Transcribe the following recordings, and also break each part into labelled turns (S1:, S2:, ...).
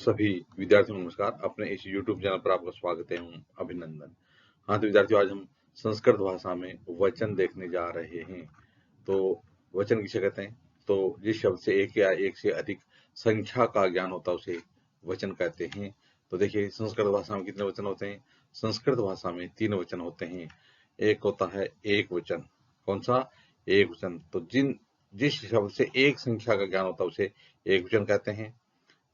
S1: सभी विद्यार्थियों को नमस्कार। अपने इस YouTube चैनल पर आपका स्वागत है। हूँ अभिनंदन। हाँ, तो विद्यार्थियों, आज हम संस्कृत भाषा में वचन देखने जा रहे हैं। तो वचन किसे कहते हैं? तो जिस शब्द से एक या एक से अधिक संख्या का ज्ञान होता है उसे वचन कहते हैं। तो देखिए, संस्कृत भाषा में कितने वचन होते हैं? संस्कृत भाषा में 3 वचन होते हैं। एक होता है एक वचन। कौन सा? एक वचन। तो जिस शब्द से एक संख्या का ज्ञान होता है उसे एक वचन कहते हैं।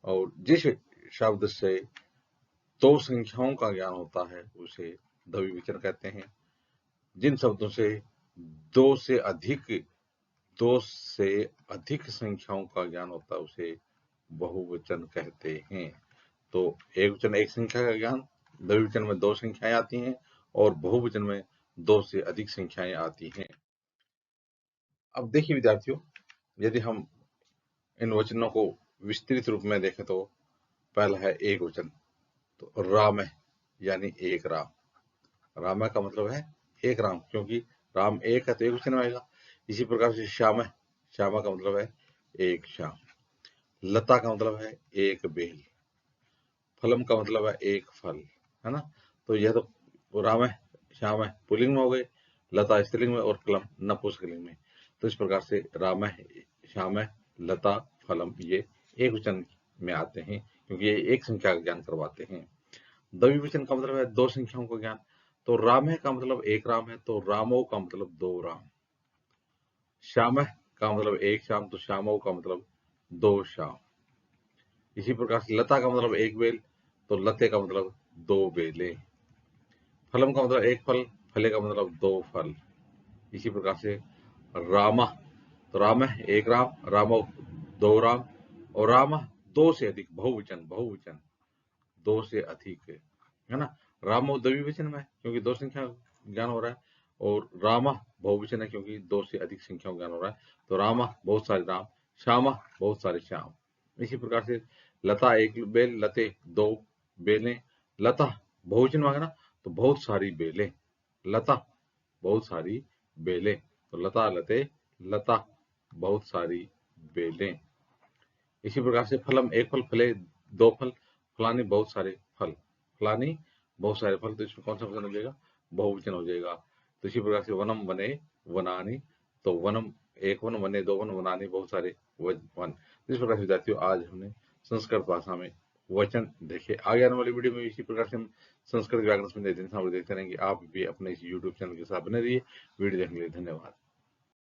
S1: और जिस शब्द से दो संख्याओं का ज्ञान होता है उसे द्विवचन कहते हैं। जिन शब्दों से दो से अधिक संख्याओं का ज्ञान होता है उसे बहुवचन कहते हैं। तो एक वचन एक संख्या का ज्ञान, द्विवचन में दो संख्याएं आती हैं और बहुवचन में दो से अधिक संख्याएं आती हैं। अब देखिए विद्यार्थियों, यदि हम इन वचनों को विस्तृत रूप में देखें तो पहला है एक वचन। तो राम है यानी एक राम। राम का मतलब है एक राम, क्योंकि राम एक है तो एक वचन में आएगा। इसी प्रकार से श्याम है, श्यामा का मतलब है एक श्याम। लता का मतलब है एक बेल। फलम का मतलब है एक फल, है ना। तो यह तो राम है, श्याम है पुल्लिंग में हो गए, लता स्त्रीलिंग में और फलम नपुंसकलिंग में। तो इस प्रकार से राम है, श्याम है, लता, फलम ये एक वचन में आते हैं, क्योंकि ये एक संख्या का ज्ञान करवाते हैं। द्विवचन का मतलब है दो संख्याओं का ज्ञान। तो राम है का मतलब एक राम है, तो रामो का मतलब दो राम। श्याम का मतलब एक श्याम, तो श्यामो का मतलब दो श्याम। इसी प्रकार से लता का मतलब एक बेल, तो लते का मतलब दो बेले। फलम का मतलब एक फल, फले का मतलब दो फल। इसी प्रकार से रामा, तो राम है एक राम, रामो दो राम, और राम दो से अधिक, बहुवचन बहुवचन दो से अधिक, है ना। रामो द्विवचन में है क्योंकि दो संख्या ज्ञान हो रहा है, और रामा बहुवचन है क्योंकि दो से अधिक संख्या ज्ञान हो रहा है। तो रामा बहुत सारे राम, श्यामा बहुत सारे श्याम। इसी प्रकार से लता एक बेल, लते दो बेलें। लता बहुवचन में है ना, तो बहुत सारी बेलें। लता बहुत सारी बेलें, तो लता लते लता बहुत सारी बेलें। इसी प्रकार से फलम एक फल, फले दो फल, फलानी बहुत सारे फल, फलानी बहुत सारे फल। तो इसमें कौन सा वचन हो जाएगा? बहुवचन हो जाएगा। तो इसी प्रकार से वनम वने वनानी, तो वनम एक वन, वने दो वन, वनानी बहुत सारे वन। इस प्रकार से विद्यार्थियों, आज हमने संस्कृत भाषा में वचन देखे। आगे आने वाली वीडियो में इसी प्रकार से हम संस्कृत व्याकरण संबंधी देखते रहेंगे। आप भी अपने इस यूट्यूब चैनल के साथ बने रहिए। वीडियो देखने के लिए धन्यवाद।